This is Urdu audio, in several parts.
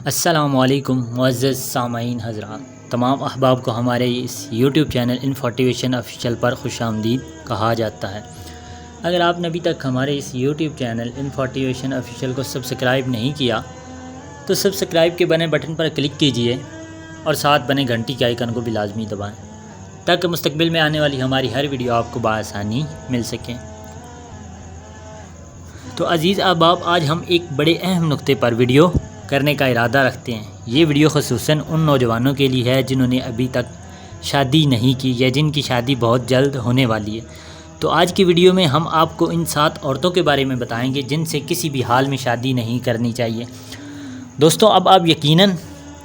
السلام علیکم معزز سامعین حضرات، تمام احباب کو ہمارے اس یوٹیوب چینل انفارٹیویشن آفیشیل پر خوش آمدید کہا جاتا ہے۔ اگر آپ نے ابھی تک ہمارے اس یوٹیوب چینل انفارٹیویشن آفیشیل کو سبسکرائب نہیں کیا تو سبسکرائب کے بنے بٹن پر کلک کیجئے اور ساتھ بنے گھنٹی کے آئیکن کو بھی لازمی دبائیں تاکہ مستقبل میں آنے والی ہماری ہر ویڈیو آپ کو بآسانی مل سکے۔ تو عزیز احباب، آج ہم ایک بڑے اہم نقطے پر ویڈیو کرنے کا ارادہ رکھتے ہیں۔ یہ ویڈیو خصوصاً ان نوجوانوں کے لیے ہے جنہوں نے ابھی تک شادی نہیں کی یا جن کی شادی بہت جلد ہونے والی ہے۔ تو آج کی ویڈیو میں ہم آپ کو ان 7 عورتوں کے بارے میں بتائیں گے جن سے کسی بھی حال میں شادی نہیں کرنی چاہیے۔ دوستوں، اب آپ یقیناً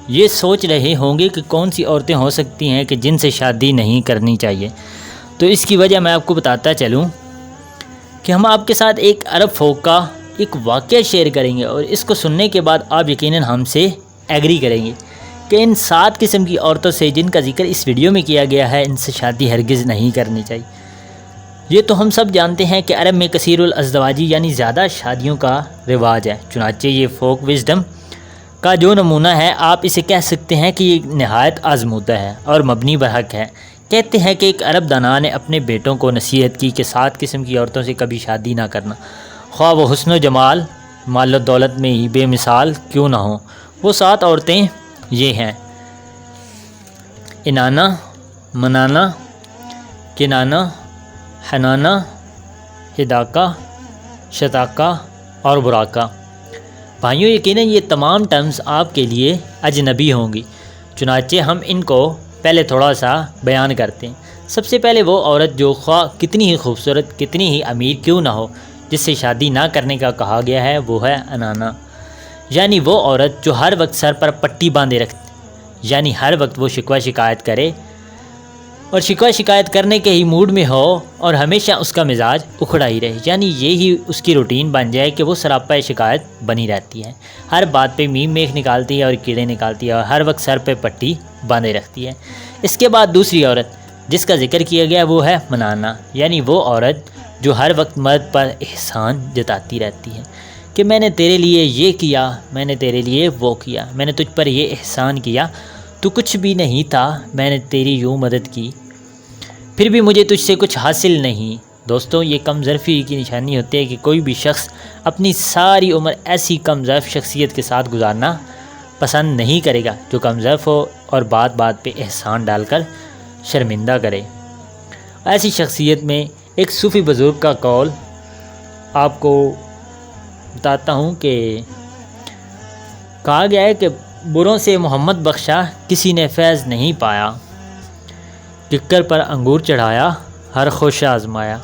یہ سوچ رہے ہوں گے کہ کون سی عورتیں ہو سکتی ہیں کہ جن سے شادی نہیں کرنی چاہیے۔ تو اس کی وجہ میں آپ کو بتاتا چلوں کہ ہم آپ کے ساتھ ایک عرب فوک کا ایک واقعہ شیئر کریں گے، اور اس کو سننے کے بعد آپ یقیناً ہم سے ایگری کریں گے کہ ان 7 قسم کی عورتوں سے جن کا ذکر اس ویڈیو میں کیا گیا ہے، ان سے شادی ہرگز نہیں کرنی چاہیے۔ یہ تو ہم سب جانتے ہیں کہ عرب میں کثیر الازدواجی یعنی زیادہ شادیوں کا رواج ہے، چنانچہ یہ فوک وزڈم کا جو نمونہ ہے، آپ اسے کہہ سکتے ہیں کہ یہ نہایت آزمودہ ہے اور مبنی برحق ہے۔ کہتے ہیں کہ ایک عرب دانا نے اپنے بیٹوں کو نصیحت کی کہ 7 قسم کی عورتوں سے کبھی شادی نہ کرنا، خواہ وہ حسن و جمال، مال و دولت میں ہی بے مثال کیوں نہ ہوں۔ وہ 7 عورتیں یہ ہیں: انانہ، منانہ، کنانہ، حنانہ، ہداکہ، شتاکہ اور براکہ۔ بھائیوں، یقیناً یہ تمام ٹرمز آپ کے لیے اجنبی ہوں گی، چنانچہ ہم ان کو پہلے تھوڑا سا بیان کرتے ہیں۔ سب سے پہلے وہ عورت جو خواہ کتنی ہی خوبصورت، کتنی ہی امیر کیوں نہ ہو، جس سے شادی نہ کرنے کا کہا گیا ہے، وہ ہے انانہ، یعنی وہ عورت جو ہر وقت سر پر پٹی باندھے رکھتی، یعنی ہر وقت وہ شکوہ شکایت کرے اور شکوہ شکایت کرنے کے ہی موڈ میں ہو اور ہمیشہ اس کا مزاج اکھڑا ہی رہے، یعنی یہی اس کی روٹین بن جائے کہ وہ سراپا شکایت بنی رہتی ہے، ہر بات پہ میم میخ نکالتی ہے اور کیڑے نکالتی ہے اور ہر وقت سر پہ پٹی باندھے رکھتی ہے۔ اس کے بعد دوسری عورت جس کا ذکر کیا گیا وہ ہے منانہ، یعنی وہ عورت جو ہر وقت مرد پر احسان جتاتی رہتی ہے کہ میں نے تیرے لیے یہ کیا، میں نے تیرے لیے وہ کیا، میں نے تجھ پر یہ احسان کیا، تو کچھ بھی نہیں تھا، میں نے تیری یوں مدد کی، پھر بھی مجھے تجھ سے کچھ حاصل نہیں۔ دوستوں، یہ کم ظرفی کی نشانی ہوتی ہے کہ کوئی بھی شخص اپنی ساری عمر ایسی کم ظرف شخصیت کے ساتھ گزارنا پسند نہیں کرے گا جو کم ظرف ہو اور بات بات پہ احسان ڈال کر شرمندہ کرے۔ ایسی شخصیت میں ایک صوفی بزرگ کا قول آپ کو بتاتا ہوں کہ کہا گیا ہے کہ بروں سے محمد بخشا کسی نے فیض نہیں پایا، ککر پر انگور چڑھایا ہر خوش آزمایا۔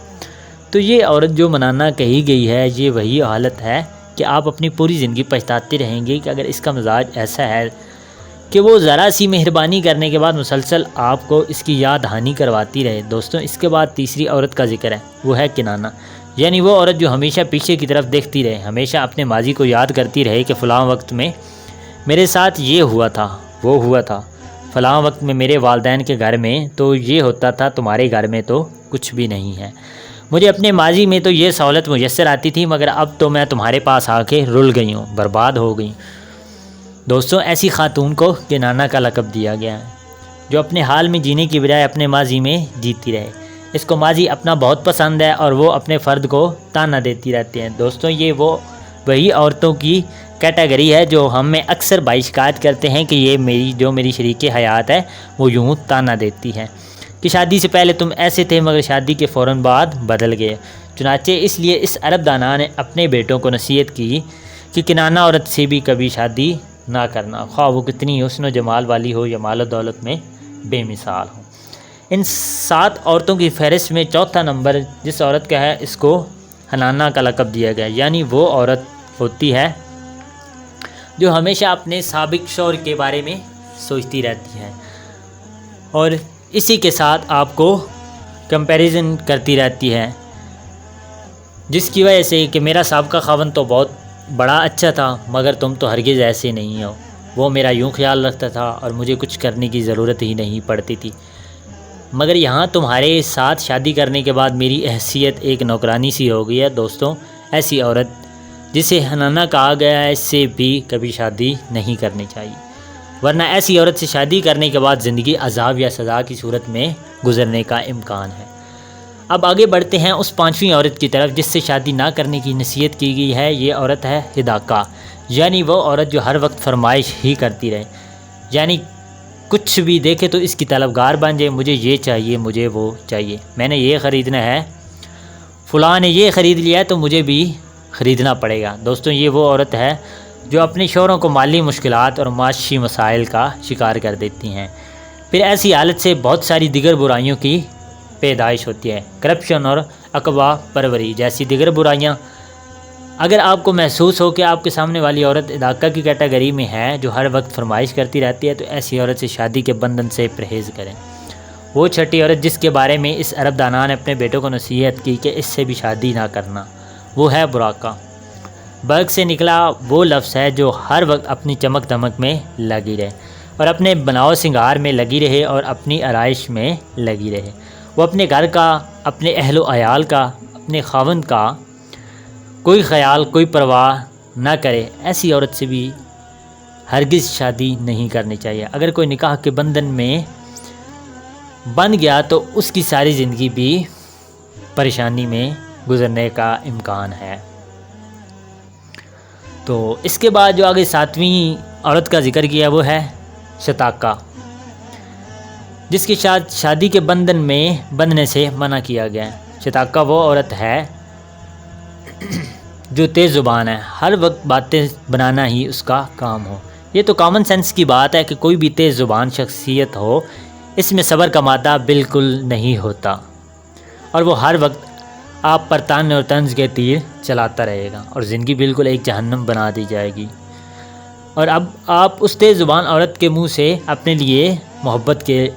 تو یہ عورت جو منانہ کہی گئی ہے، یہ وہی حالت ہے کہ آپ اپنی پوری زندگی پچھتاتے رہیں گے کہ اگر اس کا مزاج ایسا ہے کہ وہ ذرا سی مہربانی کرنے کے بعد مسلسل آپ کو اس کی یاد دہانی کرواتی رہے۔ دوستوں، اس کے بعد تیسری عورت کا ذکر ہے، وہ ہے کنانہ، یعنی وہ عورت جو ہمیشہ پیچھے کی طرف دیکھتی رہے، ہمیشہ اپنے ماضی کو یاد کرتی رہے کہ فلاں وقت میں میرے ساتھ یہ ہوا تھا، وہ ہوا تھا، فلاں وقت میں میرے والدین کے گھر میں تو یہ ہوتا تھا، تمہارے گھر میں تو کچھ بھی نہیں ہے، مجھے اپنے ماضی میں تو یہ سہولت میسر آتی تھی، مگر اب تو میں تمہارے پاس آ کے رل گئی ہوں، برباد ہو گئی۔ دوستوں، ایسی خاتون کو کنانہ کا لقب دیا گیا ہے جو اپنے حال میں جینے کی بجائے اپنے ماضی میں جیتی رہے۔ اس کو ماضی اپنا بہت پسند ہے اور وہ اپنے فرد کو تانا دیتی رہتی ہیں۔ دوستوں، یہ وہی عورتوں کی کیٹیگری ہے جو ہم میں اکثر بھائی شکایت کرتے ہیں کہ یہ میری شریک حیات ہے، وہ یوں تانا دیتی ہے کہ شادی سے پہلے تم ایسے تھے مگر شادی کے فوراً بعد بدل گئے۔ چنانچہ اس لیے اس عرب دانا نے اپنے بیٹوں کو نصیحت کی کہ کنانہ عورت سے بھی کبھی شادی نہ کرنا، خواہ وہ کتنی حسن و جمال والی ہو یا مال و دولت میں بے مثال ہو۔ ان 7 عورتوں کی فہرست میں چوتھا نمبر جس عورت کا ہے، اس کو حنانہ کا لقب دیا گیا، یعنی وہ عورت ہوتی ہے جو ہمیشہ اپنے سابق شوہر کے بارے میں سوچتی رہتی ہے اور اسی کے ساتھ آپ کو کمپیریزن کرتی رہتی ہے، جس کی وجہ سے کہ میرا سابقہ خاوند تو بہت بڑا اچھا تھا مگر تم تو ہرگز ایسے نہیں ہو، وہ میرا یوں خیال رکھتا تھا اور مجھے کچھ کرنے کی ضرورت ہی نہیں پڑتی تھی، مگر یہاں تمہارے ساتھ شادی کرنے کے بعد میری حیثیت ایک نوکرانی سی ہو گئی ہے۔ دوستوں، ایسی عورت جسے حنانہ کہا گیا ہے، اس سے بھی کبھی شادی نہیں کرنی چاہیے، ورنہ ایسی عورت سے شادی کرنے کے بعد زندگی عذاب یا سزا کی صورت میں گزرنے کا امکان ہے۔ اب آگے بڑھتے ہیں اس 5ویں عورت کی طرف جس سے شادی نہ کرنے کی نصیحت کی گئی ہے۔ یہ عورت ہے حداقہ، یعنی وہ عورت جو ہر وقت فرمائش ہی کرتی رہے، یعنی کچھ بھی دیکھے تو اس کی طلبگار بن جائے، مجھے یہ چاہیے، مجھے وہ چاہیے، میں نے یہ خریدنا ہے، فلاں نے یہ خرید لیا ہے تو مجھے بھی خریدنا پڑے گا۔ دوستوں، یہ وہ عورت ہے جو اپنے شوہروں کو مالی مشکلات اور معاشی مسائل کا شکار کر دیتی ہیں۔ پھر ایسی حالت سے بہت ساری دیگر برائیوں کی پیدائش ہوتی ہے، کرپشن اور عقبہ پروری جیسی دیگر برائیاں۔ اگر آپ کو محسوس ہو کہ آپ کے سامنے والی عورت حداقہ کی کیٹیگری میں ہے جو ہر وقت فرمائش کرتی رہتی ہے، تو ایسی عورت سے شادی کے بندھن سے پرہیز کریں۔ وہ چھٹی عورت جس کے بارے میں اس عرب دانا نے اپنے بیٹوں کو نصیحت کی کہ اس سے بھی شادی نہ کرنا، وہ ہے براقہ۔ برق سے نکلا وہ لفظ ہے جو ہر وقت اپنی چمک دمک میں لگی رہے اور اپنے بناؤ سنگار میں لگی رہے اور اپنی آرائش میں لگی رہے۔ وہ اپنے گھر کا، اپنے اہل و عیال کا، اپنے خاوند کا کوئی خیال، کوئی پرواہ نہ کرے۔ ایسی عورت سے بھی ہرگز شادی نہیں کرنی چاہیے۔ اگر کوئی نکاح کے بندھن میں بن گیا تو اس کی ساری زندگی بھی پریشانی میں گزرنے کا امکان ہے۔ تو اس کے بعد جو آگے 7ویں عورت کا ذکر کیا وہ ہے شتاکہ، جس کے ساتھ شادی کے بندھن میں بندھنے سے منع کیا گیا ہے۔ شتاکہ وہ عورت ہے جو تیز زبان ہے، ہر وقت باتیں بنانا ہی اس کا کام ہو۔ یہ تو کامن سینس کی بات ہے کہ کوئی بھی تیز زبان شخصیت ہو، اس میں صبر کا مادہ بالکل نہیں ہوتا اور وہ ہر وقت آپ پر تانے اور طنز کے تیر چلاتا رہے گا اور زندگی بالکل ایک جہنم بنا دی جائے گی۔ اور اب آپ اس تیز زبان عورت کے منہ سے اپنے لیے محبت کے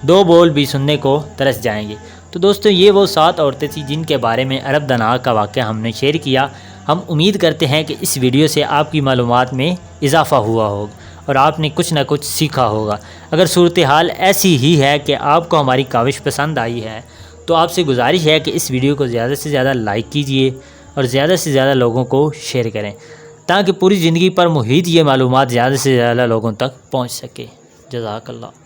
2 بول بھی سننے کو ترس جائیں گے۔ تو دوستو، یہ وہ 7 عورتیں تھیں جن کے بارے میں عرب دانا کا واقعہ ہم نے شیئر کیا۔ ہم امید کرتے ہیں کہ اس ویڈیو سے آپ کی معلومات میں اضافہ ہوا ہوگا اور آپ نے کچھ نہ کچھ سیکھا ہوگا۔ اگر صورتحال ایسی ہی ہے کہ آپ کو ہماری کاوش پسند آئی ہے تو آپ سے گزارش ہے کہ اس ویڈیو کو زیادہ سے زیادہ لائک کیجئے اور زیادہ سے زیادہ لوگوں کو شیئر کریں تاکہ پوری زندگی پر محیط یہ معلومات زیادہ سے زیادہ لوگوں تک پہنچ سکے۔ جزاک اللہ۔